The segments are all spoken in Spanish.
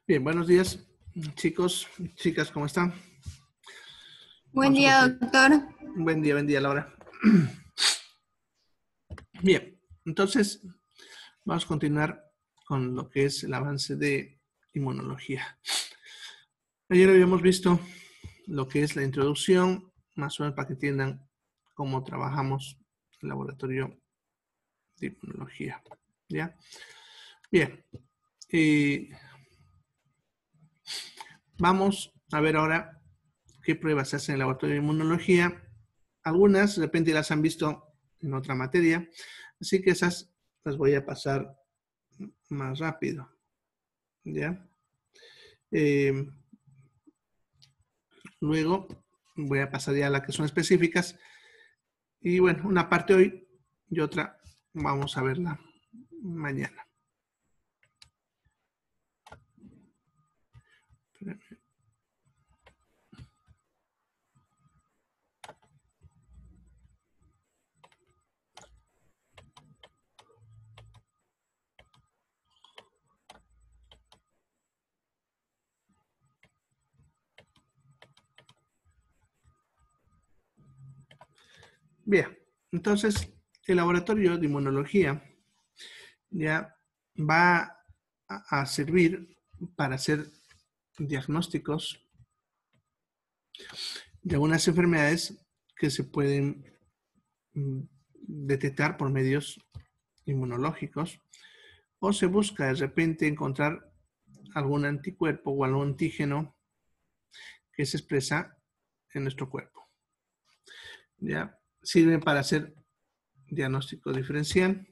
Bien, buenos días, chicos, chicas, ¿cómo están? Buen día, doctor. Buen día, Laura. Bien, entonces vamos a continuar con lo que es el avance de inmunología. Ayer habíamos visto lo que es la introducción, más o menos para que entiendan cómo trabajamos el laboratorio de inmunología. ¿Ya? Bien. Vamos a ver ahora qué pruebas se hacen en el laboratorio de inmunología. Algunas de repente las han visto en otra materia, así que esas las voy a pasar más rápido. ¿Ya? Luego voy a pasar ya a las que son específicas. Y bueno, una parte hoy y otra vamos a verla mañana. Bien, entonces el laboratorio de inmunología ya va a servir para hacer diagnósticos de algunas enfermedades que se pueden detectar por medios inmunológicos, o se busca de repente encontrar algún anticuerpo o algún antígeno que se expresa en nuestro cuerpo. ¿Ya? Sirven para hacer diagnóstico diferencial.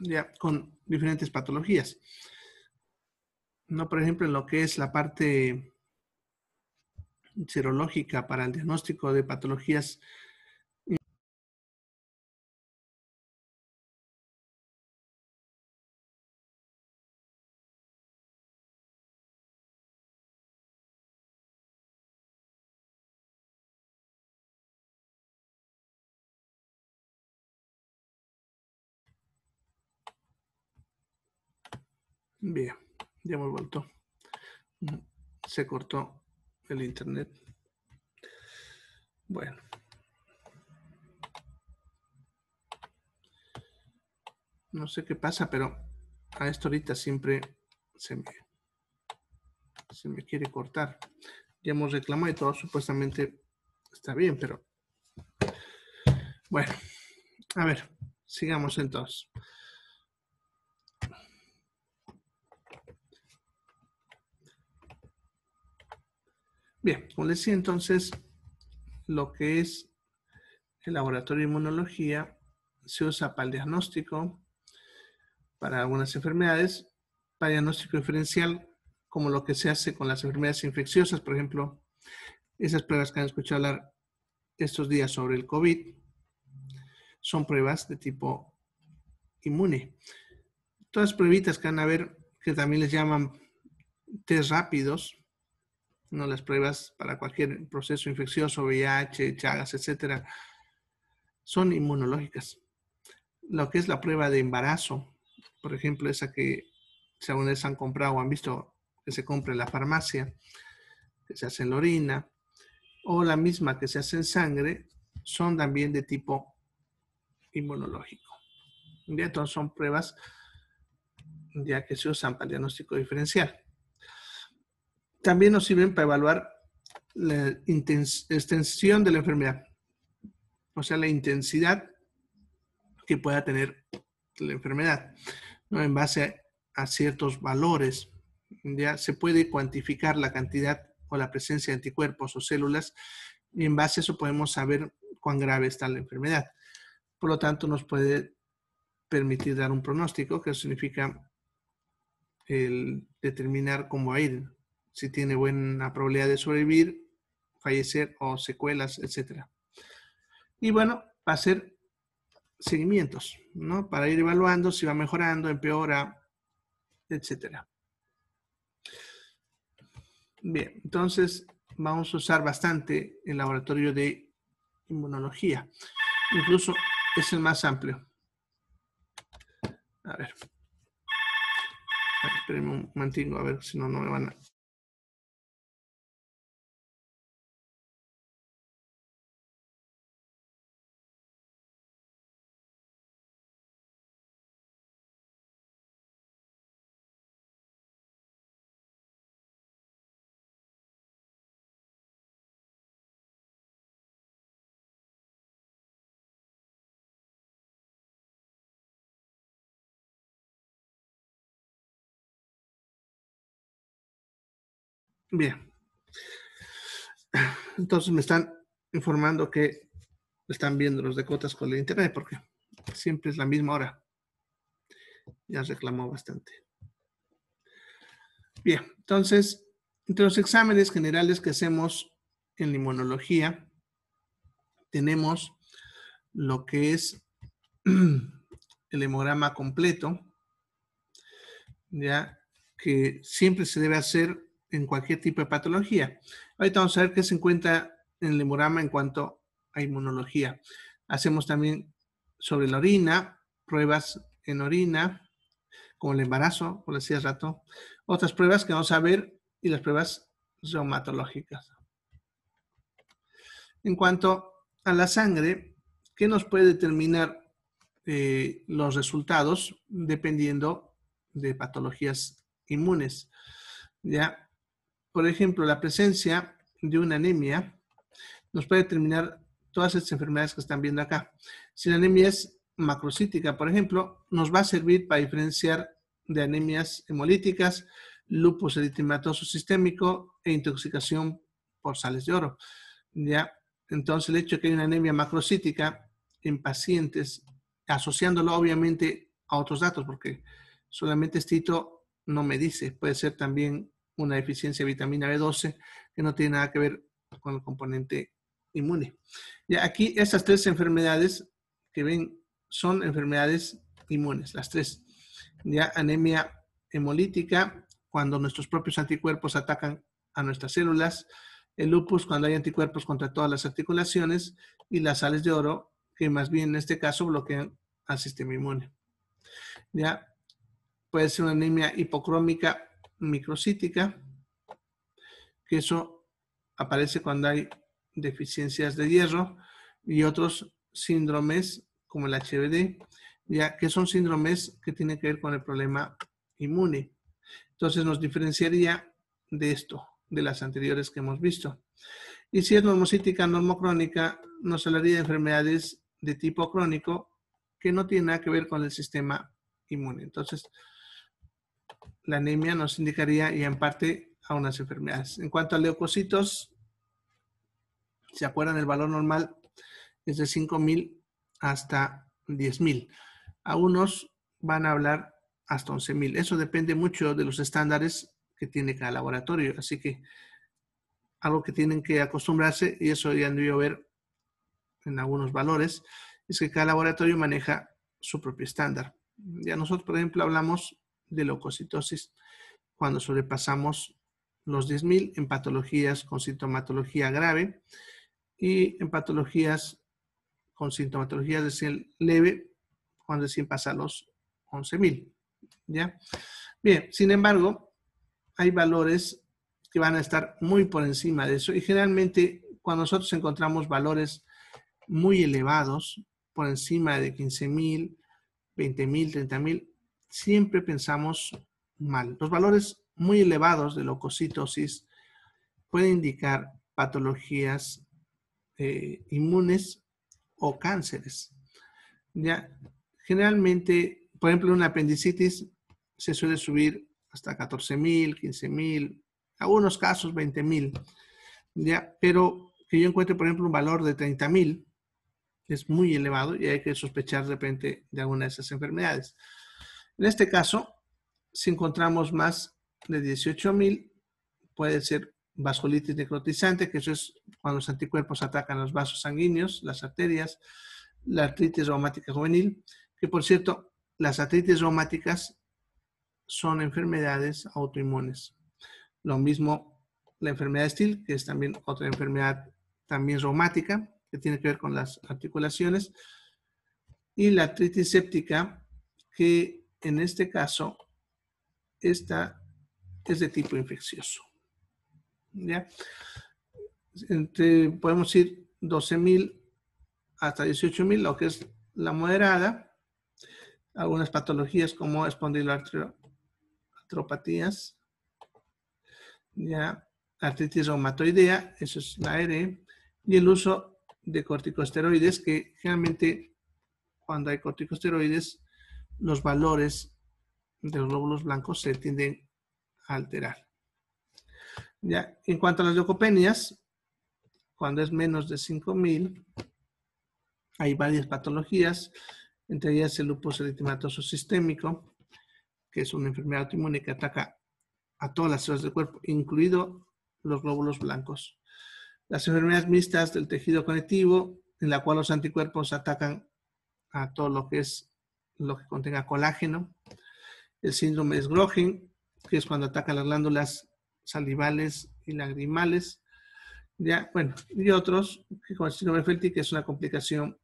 Ya, con diferentes patologías. No, por ejemplo, en lo que es la parte serológica para el diagnóstico de patologías bien, ya hemos vuelto. Se cortó el internet. Bueno. No sé qué pasa, pero a esto ahorita siempre se me quiere cortar. Ya hemos reclamado y todo supuestamente está bien, pero bueno, a ver, sigamos entonces. Bien, como les decía entonces, lo que es el laboratorio de inmunología se usa para el diagnóstico, para algunas enfermedades, para diagnóstico diferencial, como lo que se hace con las enfermedades infecciosas, por ejemplo, esas pruebas que han escuchado hablar estos días sobre el COVID, son pruebas de tipo inmune. Todas las pruebitas que van a ver, que también les llaman test rápidos, ¿no? Las pruebas para cualquier proceso infeccioso, VIH, Chagas, etcétera, son inmunológicas. Lo que es la prueba de embarazo, por ejemplo, esa que si alguna vez han comprado o han visto que se compra en la farmacia, que se hace en la orina, o la misma que se hace en sangre, son también de tipo inmunológico. Ya, entonces son pruebas ya que se usan para el diagnóstico diferencial. También nos sirven para evaluar la extensión de la enfermedad, o sea, la intensidad que pueda tener la enfermedad, ¿no? En base a ciertos valores, ya se puede cuantificar la cantidad o la presencia de anticuerpos o células, y en base a eso podemos saber cuán grave está la enfermedad. Por lo tanto, nos puede permitir dar un pronóstico, que significa el determinar cómo va a ir, si tiene buena probabilidad de sobrevivir, fallecer o secuelas, etc. Y bueno, va a ser seguimientos, ¿no? Para ir evaluando si va mejorando, empeora, etc. Bien, entonces vamos a usar bastante el laboratorio de inmunología. Incluso es el más amplio. A ver. Espérenme un momentito, a ver si no, no me van a... Bien. Entonces me están informando que están viendo los de cotas con el internet porque siempre es la misma hora. Ya reclamó bastante. Bien, entonces, entre los exámenes generales que hacemos en la inmunología, tenemos lo que es el hemograma completo, ya que siempre se debe hacer en cualquier tipo de patología. Ahorita vamos a ver qué se encuentra en el hemograma en cuanto a inmunología. Hacemos también sobre la orina, pruebas en orina, como el embarazo, como decía hace rato. Otras pruebas que vamos a ver y las pruebas reumatológicas. En cuanto a la sangre, ¿qué nos puede determinar los resultados dependiendo de patologías inmunes? ¿Ya? Por ejemplo, la presencia de una anemia nos puede determinar todas estas enfermedades que están viendo acá. Si la anemia es macrocítica, por ejemplo, nos va a servir para diferenciar de anemias hemolíticas, lupus eritematoso sistémico e intoxicación por sales de oro. ¿Ya? Entonces, el hecho de que hay una anemia macrocítica en pacientes, asociándolo obviamente a otros datos, porque solamente este hito no me dice, puede ser también una deficiencia de vitamina B12 que no tiene nada que ver con el componente inmune. Ya aquí estas tres enfermedades que ven son enfermedades inmunes, las tres. Ya anemia hemolítica, cuando nuestros propios anticuerpos atacan a nuestras células, el lupus cuando hay anticuerpos contra todas las articulaciones y las sales de oro que más bien en este caso bloquean al sistema inmune. Ya puede ser una anemia hipocrómica microcítica, que eso aparece cuando hay deficiencias de hierro, y otros síndromes como el HBD, ya que son síndromes que tienen que ver con el problema inmune. Entonces nos diferenciaría de esto, de las anteriores que hemos visto. Y si es normocítica, normocrónica, nos hablaría de enfermedades de tipo crónico que no tienen nada que ver con el sistema inmune. Entonces, la anemia nos indicaría ya en parte a unas enfermedades. En cuanto a leucocitos, ¿se acuerdan? El valor normal es de 5,000 hasta 10,000. A unos van a hablar hasta 11,000. Eso depende mucho de los estándares que tiene cada laboratorio. Así que algo que tienen que acostumbrarse, y eso ya han debido ver en algunos valores, es que cada laboratorio maneja su propio estándar. Ya nosotros, por ejemplo, hablamos de leucocitosis cuando sobrepasamos los 10,000 en patologías con sintomatología grave y en patologías con sintomatología de leve cuando recién pasa los 11,000. ¿Ya? Bien, sin embargo, hay valores que van a estar muy por encima de eso y generalmente cuando nosotros encontramos valores muy elevados, por encima de 15,000, 20.000, 30.000, siempre pensamos mal. Los valores muy elevados de leucocitosis pueden indicar patologías inmunes o cánceres. Ya, generalmente, por ejemplo, una apendicitis se suele subir hasta 14.000, 15.000, algunos casos 20.000. Ya, pero que yo encuentre, por ejemplo, un valor de 30.000 es muy elevado y hay que sospechar de repente de alguna de esas enfermedades. En este caso, si encontramos más de 18.000, puede ser vasculitis necrotizante, que eso es cuando los anticuerpos atacan los vasos sanguíneos, las arterias, la artritis reumática juvenil, que por cierto, las artritis reumáticas son enfermedades autoinmunes. Lo mismo la enfermedad de Still, que es también otra enfermedad también reumática, que tiene que ver con las articulaciones, y la artritis séptica, que en este caso, esta es de tipo infeccioso. ¿Ya? Podemos ir 12.000 hasta 18.000, lo que es la moderada, algunas patologías como espondiloartropatías, ya, artritis reumatoidea, eso es la ARE, y el uso de corticosteroides, que generalmente cuando hay corticosteroides, los valores de los glóbulos blancos se tienden a alterar. Ya, en cuanto a las leucopenias, cuando es menos de 5.000, hay varias patologías, entre ellas el lupus eritematoso sistémico, que es una enfermedad autoinmune que ataca a todas las células del cuerpo, incluido los glóbulos blancos. Las enfermedades mixtas del tejido conectivo, en la cual los anticuerpos atacan a todo lo que contenga colágeno. El síndrome de Sjögren, que es cuando atacan las glándulas salivales y lagrimales. Ya, bueno, y otros, que con el síndrome de Felty, que es una complicación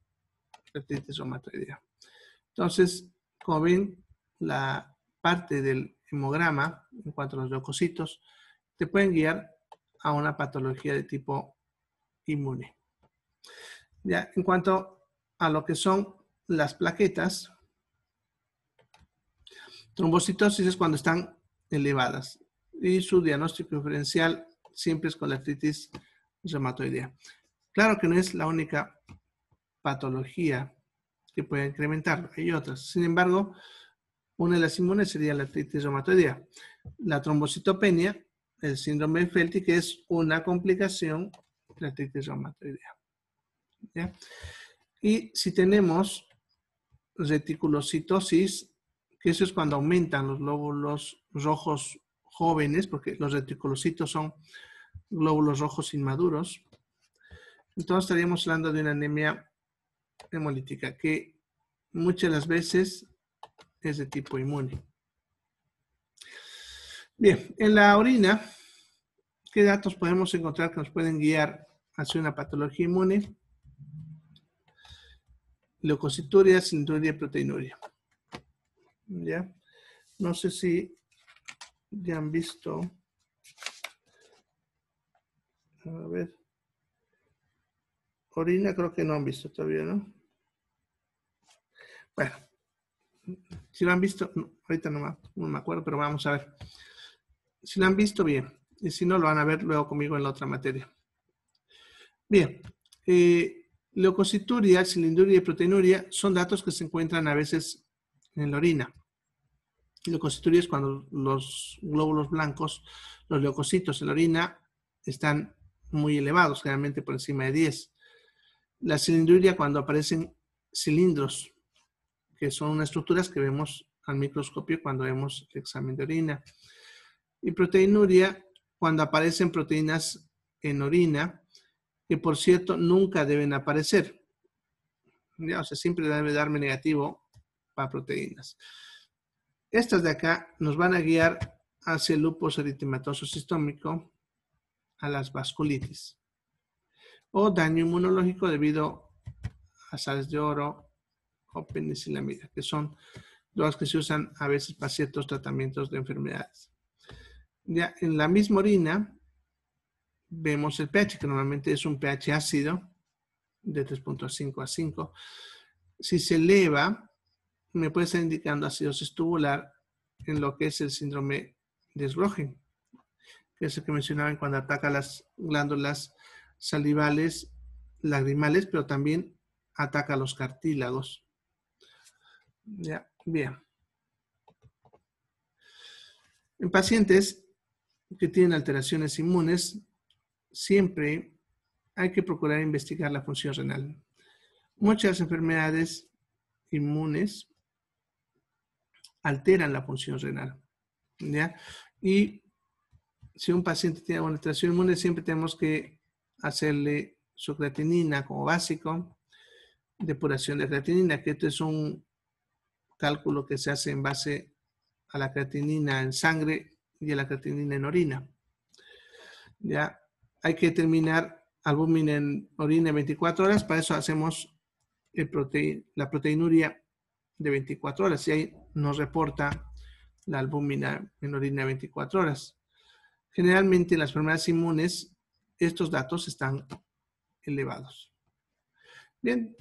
de artritis reumatoidea. Entonces, como ven, la parte del hemograma, en cuanto a los leucocitos, te pueden guiar a una patología de tipo inmune. Ya, en cuanto a lo que son las plaquetas, trombocitosis es cuando están elevadas y su diagnóstico diferencial siempre es con la artritis reumatoidea. Claro que no es la única patología que puede incrementar, hay otras. Sin embargo, una de las inmunes sería la artritis reumatoidea. La trombocitopenia, el síndrome de Felty, que es una complicación de la artritis reumatoidea. ¿Ya? Y si tenemos reticulocitosis, que eso es cuando aumentan los glóbulos rojos jóvenes, porque los reticulocitos son glóbulos rojos inmaduros, entonces estaríamos hablando de una anemia hemolítica, que muchas de las veces es de tipo inmune. Bien, en la orina, ¿qué datos podemos encontrar que nos pueden guiar hacia una patología inmune? Leucocituria, cilinduria y proteinuria. ¿Ya? No sé si ya han visto. A ver. Orina creo que no han visto todavía, ¿no? Bueno. Si lo han visto, no, ahorita no me acuerdo, pero vamos a ver. Si lo han visto, bien. Y si no, lo van a ver luego conmigo en la otra materia. Bien. Leucocituria, cilinduria y proteinuria son datos que se encuentran a veces en la orina. Leucocituria es cuando los glóbulos blancos, los leucocitos en la orina, están muy elevados, generalmente por encima de 10. La cilinduria cuando aparecen cilindros, que son unas estructuras que vemos al microscopio cuando vemos el examen de orina. Y proteinuria cuando aparecen proteínas en orina, que por cierto nunca deben aparecer. ¿Ya? O sea, siempre debe darme negativo para proteínas. Estas de acá nos van a guiar hacia el lupus eritematoso sistémico, a las vasculitis o daño inmunológico debido a sales de oro o penicilamida, que son drogas que se usan a veces para ciertos tratamientos de enfermedades. Ya en la misma orina vemos el pH, que normalmente es un pH ácido de 3.5 a 5. Si se eleva, me puede estar indicando acidosis tubular en lo que es el síndrome de Sjögren, que es el que mencionaban cuando ataca las glándulas salivales, lagrimales, pero también ataca los cartílagos. Ya, bien. En pacientes que tienen alteraciones inmunes, siempre hay que procurar investigar la función renal. Muchas enfermedades inmunes alteran la función renal, ¿ya? Y si un paciente tiene una alteración inmune, siempre tenemos que hacerle su creatinina como básico, depuración de creatinina, que esto es un cálculo que se hace en base a la creatinina en sangre y a la creatinina en orina. Ya hay que determinar albúmina en orina en 24 horas, para eso hacemos la proteinuria de 24 horas y ahí nos reporta la albúmina en orina 24 horas. Generalmente en las enfermedades inmunes estos datos están elevados. Bien,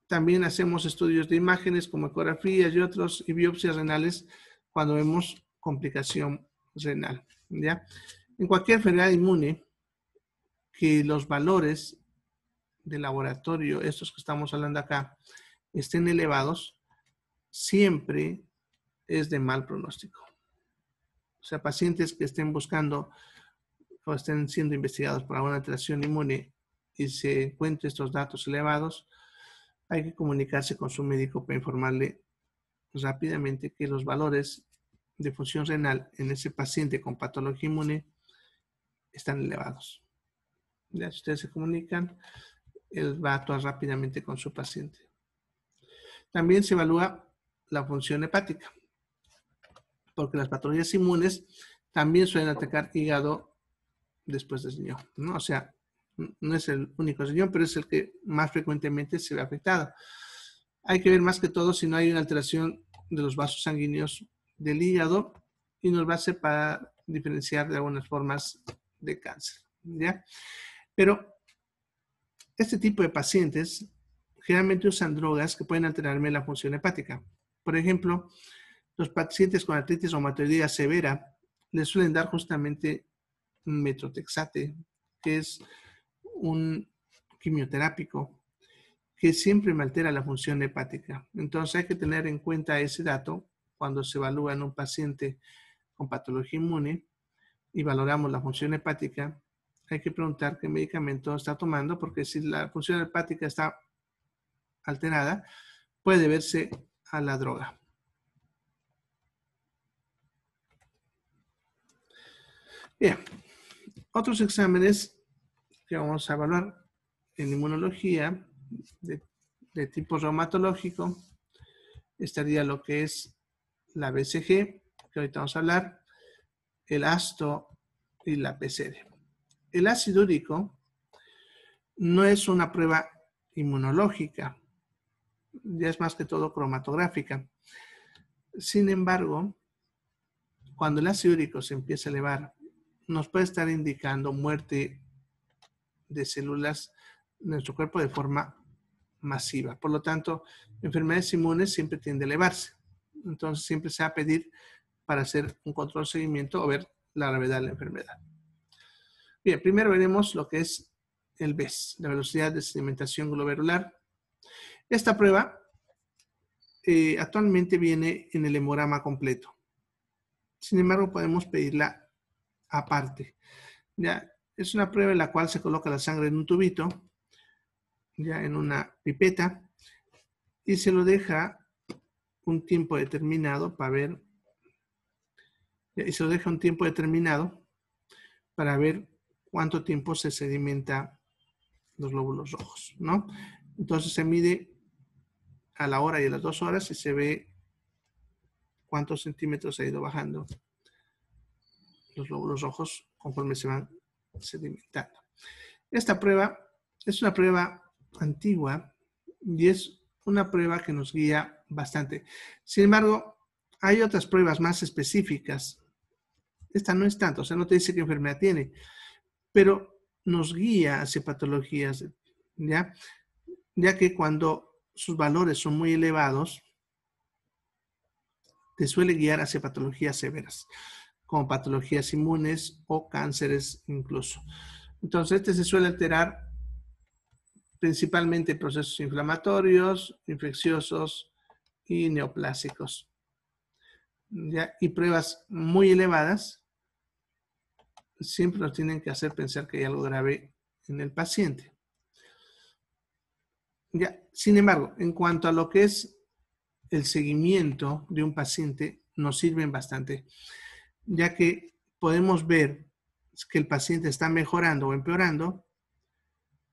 también hacemos estudios de imágenes como ecografías y otros y biopsias renales cuando vemos complicación renal, ¿ya? En cualquier enfermedad inmune que los valores de laboratorio, estos que estamos hablando acá, estén elevados, siempre es de mal pronóstico. O sea, pacientes que estén buscando o estén siendo investigados por alguna alteración inmune y se encuentren estos datos elevados, hay que comunicarse con su médico para informarle rápidamente que los valores de función renal en ese paciente con patología inmune están elevados. Ya, si ustedes se comunican, él va a actuar rápidamente con su paciente. También se evalúa la función hepática, porque las patologías inmunes también suelen atacar hígado después del riñón, ¿no? O sea, no es el único riñón, pero es el que más frecuentemente se ve afectado. Hay que ver más que todo si no hay una alteración de los vasos sanguíneos del hígado y nos va a hacer para diferenciar de algunas formas de cáncer, ¿ya? Pero este tipo de pacientes generalmente usan drogas que pueden alterarme la función hepática. Por ejemplo, los pacientes con artritis reumatoidea severa les suelen dar justamente metotrexate, que es un quimioterápico que siempre me altera la función hepática. Entonces hay que tener en cuenta ese dato cuando se evalúa en un paciente con patología inmune y valoramos la función hepática. Hay que preguntar qué medicamento está tomando, porque si la función hepática está alterada, puede deberse a la droga. Bien, otros exámenes que vamos a evaluar en inmunología de tipo reumatológico estaría lo que es la BCG, que ahorita vamos a hablar, el ASTO y la PCR. El ácido úrico no es una prueba inmunológica, ya es más que todo cromatográfica. Sin embargo, cuando el ácido úrico se empieza a elevar, nos puede estar indicando muerte de células de nuestro cuerpo de forma masiva. Por lo tanto, enfermedades inmunes siempre tienden a elevarse. Entonces, siempre se va a pedir para hacer un control de seguimiento o ver la gravedad de la enfermedad. Bien, primero veremos lo que es el VES, la velocidad de sedimentación glomerular. Esta prueba actualmente viene en el hemograma completo. Sin embargo, podemos pedirla aparte. Ya, es una prueba en la cual se coloca la sangre en un tubito, ya en una pipeta, y se lo deja un tiempo determinado para ver, y se lo deja un tiempo determinado para ver cuánto tiempo se sedimenta los glóbulos rojos, ¿no? Entonces se mide a la hora y a las 2 horas y se ve cuántos centímetros ha ido bajando los glóbulos rojos conforme se van sedimentando. Esta prueba es una prueba antigua y es una prueba que nos guía bastante. Sin embargo, hay otras pruebas más específicas. Esta no es tanto, o sea, no te dice qué enfermedad tiene, pero nos guía hacia patologías, ¿ya? Ya que cuando sus valores son muy elevados, te suele guiar hacia patologías severas, como patologías inmunes o cánceres incluso. Entonces, este se suele alterar principalmente procesos inflamatorios, infecciosos y neoplásicos. ¿Ya? Y pruebas muy elevadas siempre nos tienen que hacer pensar que hay algo grave en el paciente. ¿Ya? Sin embargo, en cuanto a lo que es el seguimiento de un paciente, nos sirven bastante, ya que podemos ver que el paciente está mejorando o empeorando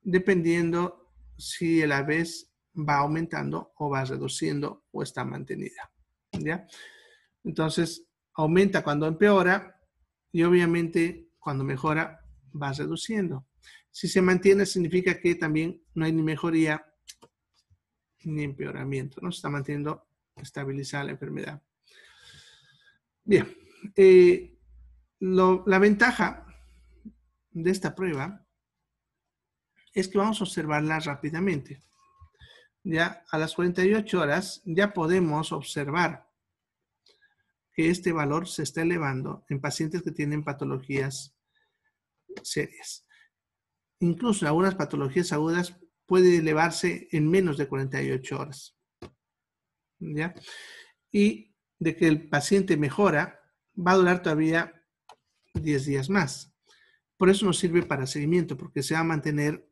dependiendo si a la vez va aumentando o va reduciendo o está mantenida. ¿Ya? Entonces, aumenta cuando empeora y obviamente cuando mejora va reduciendo. Si se mantiene significa que también no hay ni mejoría ni empeoramiento, ¿no? Se está manteniendo estabilizada la enfermedad. Bien, la ventaja de esta prueba es que vamos a observarla rápidamente. Ya a las 48 horas ya podemos observar que este valor se está elevando en pacientes que tienen patologías serias. Incluso en algunas patologías agudas puede elevarse en menos de 48 horas. ¿Ya? Y de que el paciente mejora, va a durar todavía 10 días más. Por eso nos sirve para seguimiento, porque se va a mantener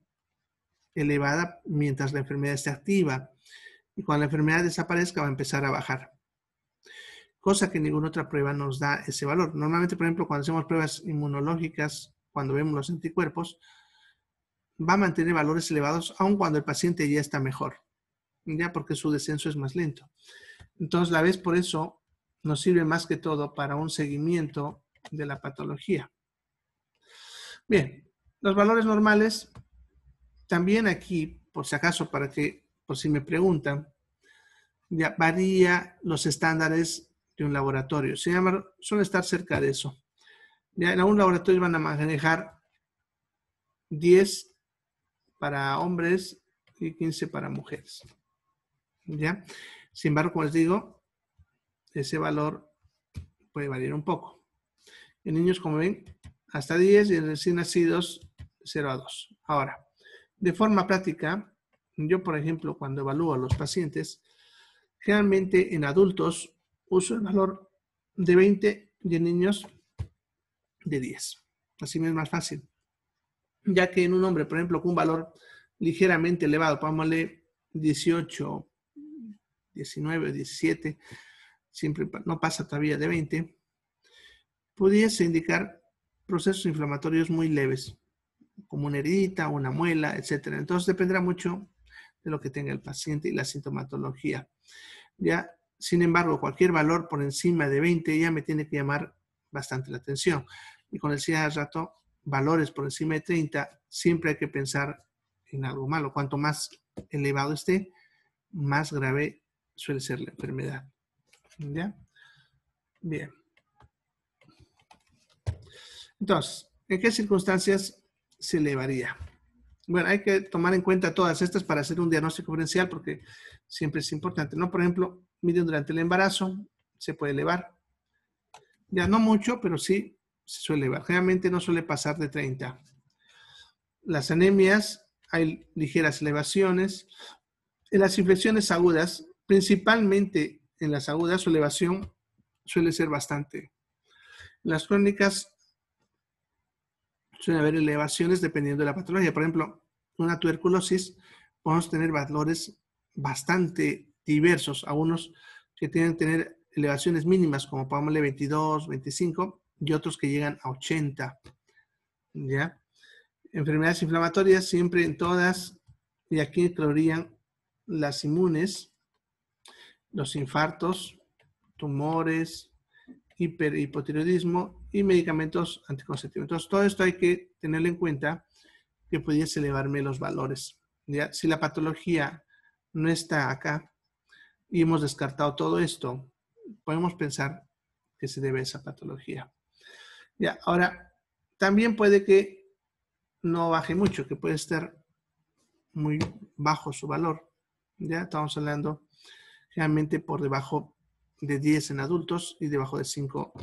elevada mientras la enfermedad esté activa. Y cuando la enfermedad desaparezca, va a empezar a bajar. Cosa que ninguna otra prueba nos da ese valor. Normalmente, por ejemplo, cuando hacemos pruebas inmunológicas, cuando vemos los anticuerpos, va a mantener valores elevados aun cuando el paciente ya está mejor, ya porque su descenso es más lento. Entonces, la vez por eso nos sirve más que todo para un seguimiento de la patología. Bien, los valores normales, también aquí, por si acaso, por si me preguntan, ya varía los estándares de un laboratorio. Suele estar cerca de eso. Ya en algunos laboratorios van a manejar 10 para hombres y 15 para mujeres. ¿Ya? Sin embargo, como les digo, ese valor puede variar un poco. En niños, como ven, hasta 10 y en recién nacidos 0 a 2. Ahora, de forma práctica, yo, por ejemplo, cuando evalúo a los pacientes, generalmente en adultos uso el valor de 20 y en niños de 10. Así me es más fácil. Ya que en un hombre, por ejemplo, con un valor ligeramente elevado, pongámosle 18, 19 o 17, siempre no pasa todavía de 20, pudiese indicar procesos inflamatorios muy leves, como una heridita, una muela, etc. Entonces dependerá mucho de lo que tenga el paciente y la sintomatología. Ya, sin embargo, cualquier valor por encima de 20 ya me tiene que llamar bastante la atención. Y como decía hace rato, valores por encima de 30, siempre hay que pensar en algo malo. Cuanto más elevado esté, más grave suele ser la enfermedad. ¿Ya? Bien. Entonces, ¿en qué circunstancias se elevaría? Bueno, hay que tomar en cuenta todas estas para hacer un diagnóstico diferencial porque siempre es importante, ¿no? Por ejemplo, miden durante el embarazo, se puede elevar. Ya no mucho, pero sí se suele elevar. Generalmente no suele pasar de 30. Las anemias, hay ligeras elevaciones. En las infecciones agudas, principalmente en las agudas, su elevación suele ser bastante. En las crónicas suele haber elevaciones dependiendo de la patología. Por ejemplo, una tuberculosis, podemos tener valores bastante diversos. Algunos que tienen que tener elevaciones mínimas, como pongámosle 22, 25, y otros que llegan a 80. ¿Ya? Enfermedades inflamatorias, siempre en todas, y aquí incluirían las inmunes, los infartos, tumores, hipotiroidismo y medicamentos anticonceptivos. Entonces, todo esto hay que tenerlo en cuenta que pudiese elevarme los valores. ¿Ya? Si la patología no está acá y hemos descartado todo esto, podemos pensar que se debe a esa patología. ¿Ya? Ahora, también puede que no baje mucho, que puede estar muy bajo su valor. Ya estamos hablando generalmente por debajo de 10 en adultos y debajo de 5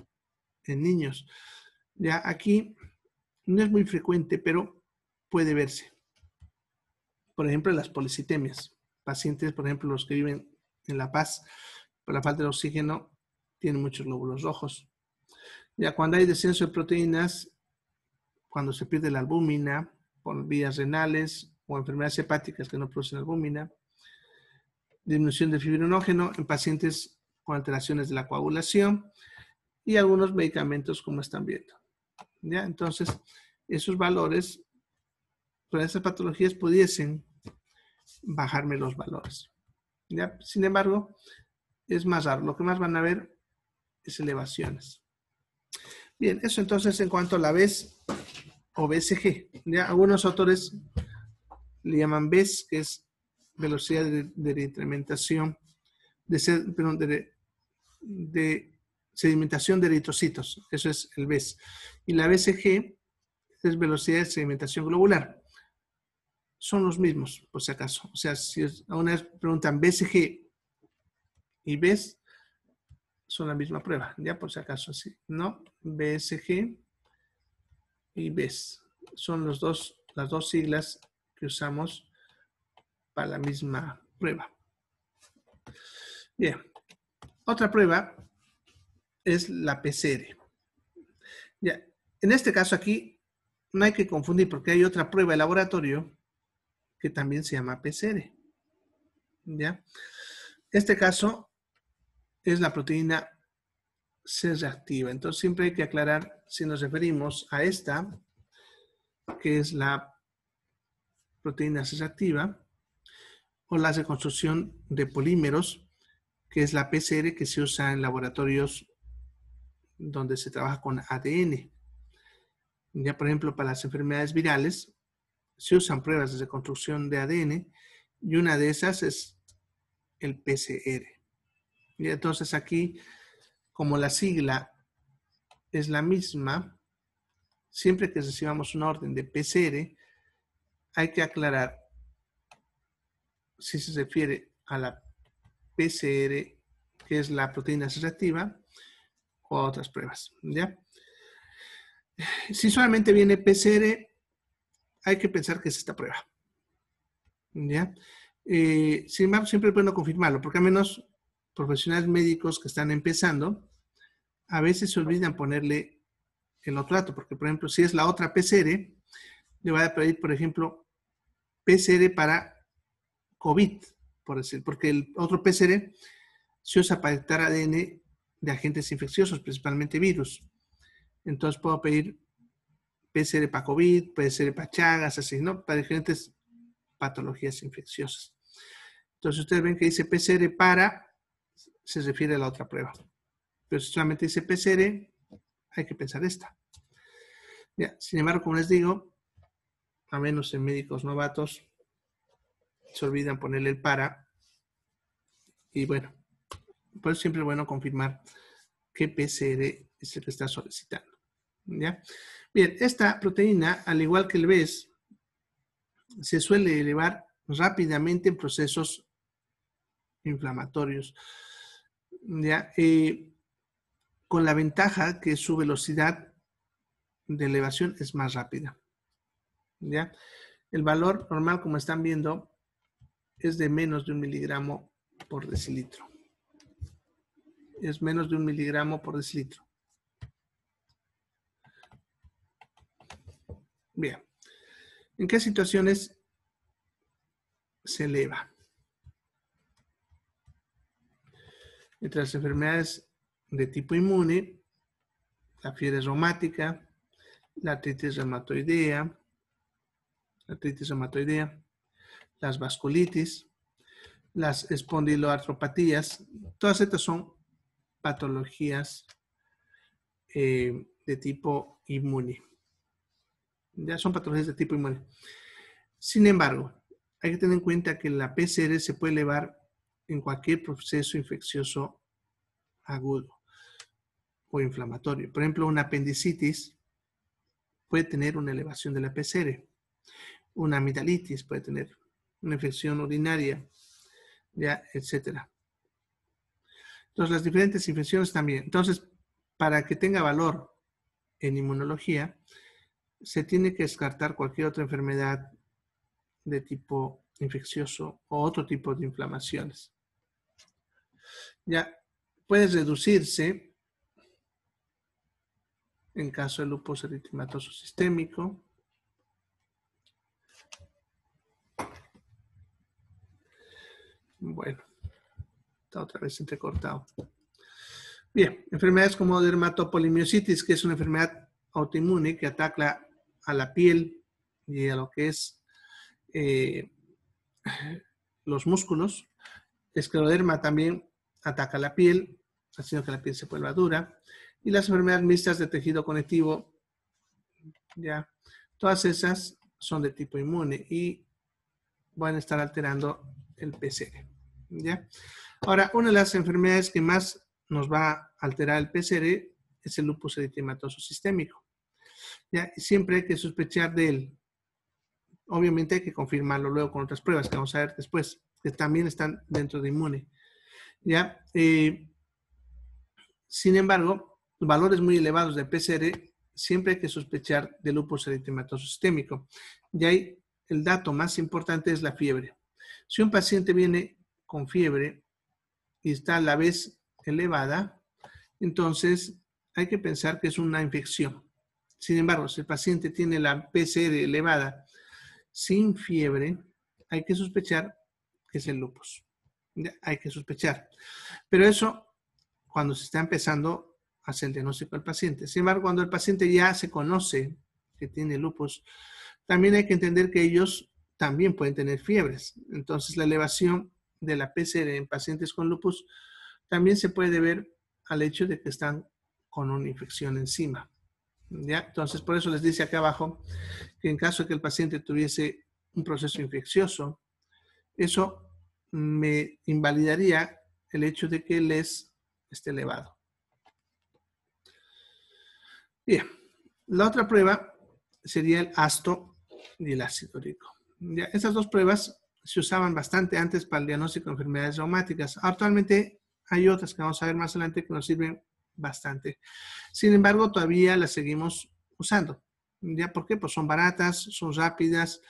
en niños. Ya aquí no es muy frecuente, pero puede verse. Por ejemplo, las policitemias. Pacientes, por ejemplo, los que viven en La Paz, por la falta de oxígeno, tienen muchos glóbulos rojos. Ya cuando hay descenso de proteínas, cuando se pierde la albúmina por vías renales o enfermedades hepáticas que no producen albúmina, disminución del fibrinógeno en pacientes con alteraciones de la coagulación y algunos medicamentos como están viendo. ¿Ya? Entonces, esos valores, para esas patologías pudiesen bajarme los valores. ¿Ya? Sin embargo, es más raro. Lo que más van a ver es elevaciones. Bien, eso entonces en cuanto a la BES o BSG. ¿Ya? Algunos autores le llaman BES, que es velocidad de incrementación, de sedimentación de eritrocitos. Eso es el BES. Y la BSG es velocidad de sedimentación globular. Son los mismos, por si acaso. O sea, si a una vez preguntan BSG y BES, son la misma prueba, ya por si acaso, sí. ¿No? BSG y BES. Son las dos siglas que usamos para la misma prueba. Bien. Otra prueba es la PCR. Ya. En este caso aquí no hay que confundir porque hay otra prueba de laboratorio que también se llama PCR. ¿Ya? Este caso es la proteína C reactiva. Entonces siempre hay que aclarar si nos referimos a esta, que es la proteína C reactiva, o la reconstrucción de polímeros, que es la PCR que se usa en laboratorios donde se trabaja con ADN. Ya, por ejemplo, para las enfermedades virales, se usan pruebas de reconstrucción de ADN y una de esas es el PCR. Y entonces aquí, como la sigla es la misma, siempre que recibamos una orden de PCR, hay que aclarar si se refiere a la PCR, que es la proteína C reactiva, o a otras pruebas, ¿ya? Si solamente viene PCR, hay que pensar que es esta prueba, ¿ya? Sin embargo, siempre es bueno confirmarlo, porque al menos profesionales médicos que están empezando, a veces se olvidan ponerle el otro dato, porque por ejemplo, si es la otra PCR, le voy a pedir, por ejemplo, PCR para COVID, por decir, porque el otro PCR se usa para detectar ADN de agentes infecciosos, principalmente virus. Entonces puedo pedir PCR para COVID, PCR para Chagas, así, ¿no? Para diferentes patologías infecciosas. Entonces ustedes ven que dice PCR para, se refiere a la otra prueba. Pero si solamente dice PCR, hay que pensar esta. Ya, sin embargo, como les digo, a menos en médicos novatos, se olvidan ponerle el para. Y bueno, por eso siempre es bueno confirmar qué PCR es el que está solicitando. ¿Ya? Bien, esta proteína, al igual que el BES, se suele elevar rápidamente en procesos inflamatorios. ¿Ya? Con la ventaja que su velocidad de elevación es más rápida. ¿Ya? El valor normal, como están viendo, es de menos de 1 miligramo por decilitro. Es menos de 1 miligramo por decilitro. Bien. ¿En qué situaciones se eleva? Entre las enfermedades de tipo inmune, la fiebre reumática, la artritis reumatoidea, las vasculitis, las espondiloartropatías, todas estas son patologías de tipo inmune. Ya son patologías de tipo inmune. Sin embargo, hay que tener en cuenta que la PCR se puede elevar en cualquier proceso infeccioso agudo o inflamatorio. Por ejemplo, una apendicitis puede tener una elevación de la PCR. Una amigdalitis puede tener una infección urinaria, ya, etcétera. Entonces, las diferentes infecciones también. Entonces, para que tenga valor en inmunología, se tiene que descartar cualquier otra enfermedad de tipo infeccioso o otro tipo de inflamaciones. Ya puede reducirse en caso de lupus eritematoso sistémico. Bueno, está otra vez entrecortado. Bien, enfermedades como dermatopolimiositis, que es una enfermedad autoinmune que ataca a la piel y a lo que es los músculos. Escleroderma también ataca la piel, haciendo que la piel se vuelva dura. Y las enfermedades mixtas de tejido conectivo, ya, todas esas son de tipo inmune y van a estar alterando el PCR, ¿ya? Ahora, una de las enfermedades que más nos va a alterar el PCR es el lupus eritematoso sistémico, ¿ya? Y siempre hay que sospechar de él. Obviamente hay que confirmarlo luego con otras pruebas que vamos a ver después, que también están dentro de inmune, ¿ya? Sin embargo, valores muy elevados de PCR siempre hay que sospechar de lupus eritematoso sistémico. Y ahí el dato más importante es la fiebre. Si un paciente viene con fiebre y está a la vez elevada, entonces hay que pensar que es una infección. Sin embargo, si el paciente tiene la PCR elevada sin fiebre, hay que sospechar que es el lupus. Hay que sospechar. Pero eso cuando se está empezando a hacer el diagnóstico del paciente. Sin embargo, cuando el paciente ya se conoce que tiene lupus, también hay que entender que ellos también pueden tener fiebres. Entonces, la elevación de la PCR en pacientes con lupus también se puede deber al hecho de que están con una infección encima, ¿ya? Entonces, por eso les dice acá abajo que en caso de que el paciente tuviese un proceso infeccioso, eso me invalidaría el hecho de que les esté elevado. Bien, la otra prueba sería el ácido y el ácido úrico. Ya, estas dos pruebas se usaban bastante antes para el diagnóstico de enfermedades reumáticas. Actualmente hay otras que vamos a ver más adelante que nos sirven bastante. Sin embargo, todavía las seguimos usando. ¿Ya? ¿Por qué? Pues son baratas, son rápidas,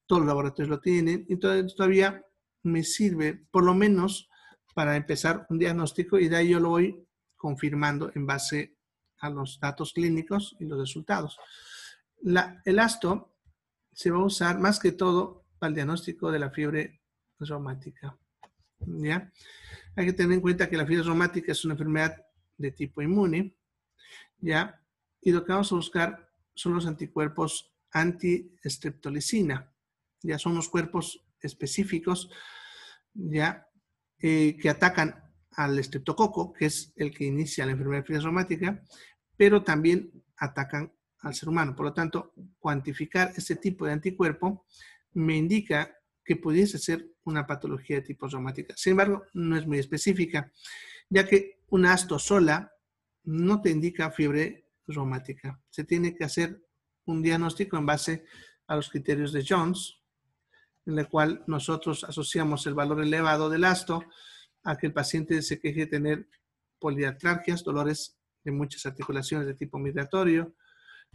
todos los laboratorios lo tienen, y todavía me sirve, por lo menos, para empezar un diagnóstico, y de ahí yo lo voy confirmando en base a los datos clínicos y los resultados. El ácido se va a usar más que todo para el diagnóstico de la fiebre reumática, ¿ya? Hay que tener en cuenta que la fiebre reumática es una enfermedad de tipo inmune, ¿ya? Y lo que vamos a buscar son los anticuerpos anti-streptolicina. Ya son unos cuerpos específicos, ¿ya? Que atacan al estreptococo, que es el que inicia la enfermedad de fiebre reumática, pero también atacan al ser humano. Por lo tanto, cuantificar este tipo de anticuerpo me indica que pudiese ser una patología de tipo reumática. Sin embargo, no es muy específica, ya que una ácido sola no te indica fiebre reumática. Se tiene que hacer un diagnóstico en base a los criterios de Jones, en el cual nosotros asociamos el valor elevado del ácido a que el paciente se queje de tener poliartralgias, dolores de muchas articulaciones de tipo migratorio,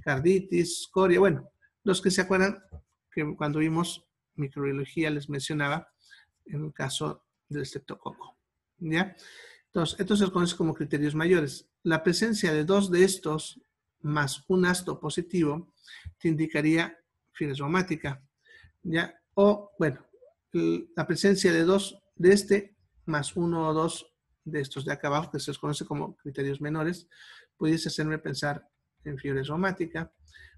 carditis, escoria. Bueno, los que se acuerdan que cuando vimos microbiología les mencionaba en el caso del estreptococo, ¿ya? Entonces, esto se conoce como criterios mayores. La presencia de dos de estos más un ácido positivo te indicaría fiebre reumática, ¿ya? O, bueno, la presencia de dos de este más uno o dos de estos de acá abajo, que se les conoce como criterios menores, pudiese hacerme pensar en fiebre reumática,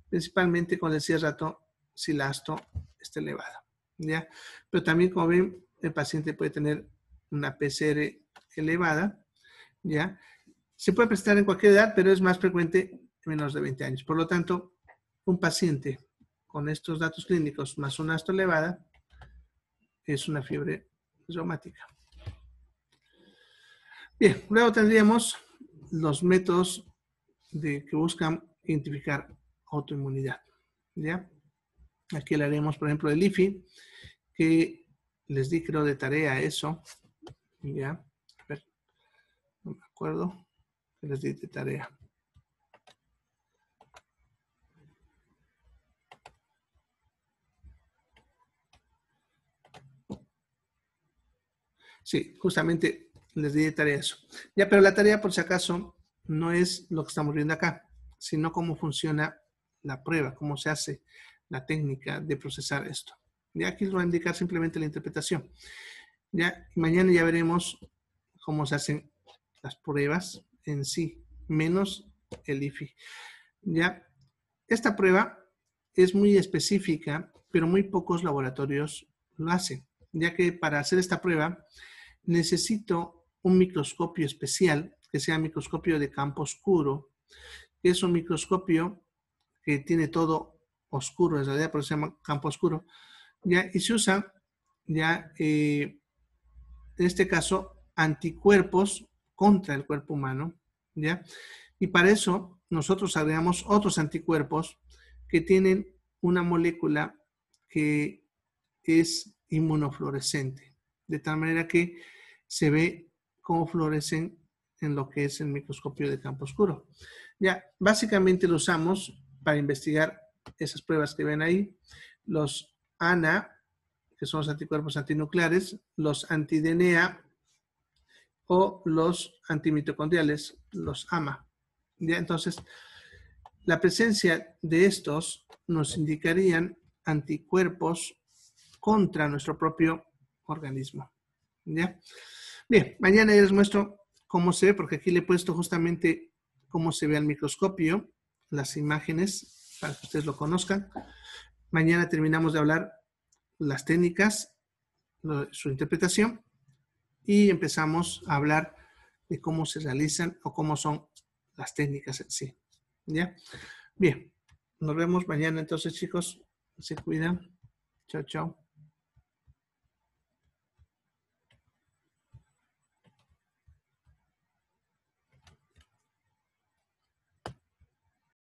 principalmente, como decía hace rato, si la ácido está elevada, ¿ya? Pero también, como ven, el paciente puede tener una PCR elevada, ¿ya? Se puede presentar en cualquier edad, pero es más frecuente en menos de 20 años. Por lo tanto, un paciente con estos datos clínicos más una ácido elevada es una fiebre reumática. Bien, luego tendríamos los métodos que buscan identificar autoinmunidad, ¿ya? Aquí le haremos, por ejemplo, el IFI, que les di, creo, de tarea eso, ¿ya? A ver. No me acuerdo. Les di de tarea. Sí, justamente les di de tarea eso. Ya, pero la tarea, por si acaso, no es lo que estamos viendo acá, sino cómo funciona la prueba, cómo se hace la técnica de procesar esto. Ya aquí les voy a indicar simplemente la interpretación. Ya, mañana ya veremos cómo se hacen las pruebas en sí, menos el IFI. Ya, esta prueba es muy específica, pero muy pocos laboratorios lo hacen, ya que para hacer esta prueba necesito un microscopio especial, que sea microscopio de campo oscuro, que es un microscopio que tiene todo oscuro, en realidad por eso se llama campo oscuro, ya, y se usa ya en este caso anticuerpos contra el cuerpo humano, ¿ya? Y para eso nosotros agregamos otros anticuerpos que tienen una molécula que es inmunofluorescente, de tal manera que se ve cómo fluorecen en lo que es el microscopio de campo oscuro. Ya, básicamente lo usamos para investigar esas pruebas que ven ahí, los ANA, que son los anticuerpos antinucleares, los anti-DNA o los antimitocondriales, los AMA. ¿Ya? Entonces, la presencia de estos nos indicarían anticuerpos contra nuestro propio organismo. ¿Ya? Bien, mañana les muestro cómo se ve, porque aquí le he puesto justamente cómo se ve al microscopio, las imágenes, para que ustedes lo conozcan. Mañana terminamos de hablar las técnicas, su interpretación, y empezamos a hablar de cómo se realizan o cómo son las técnicas en sí. ¿Ya? Bien, nos vemos mañana entonces, chicos. Se cuidan. Chao, chao.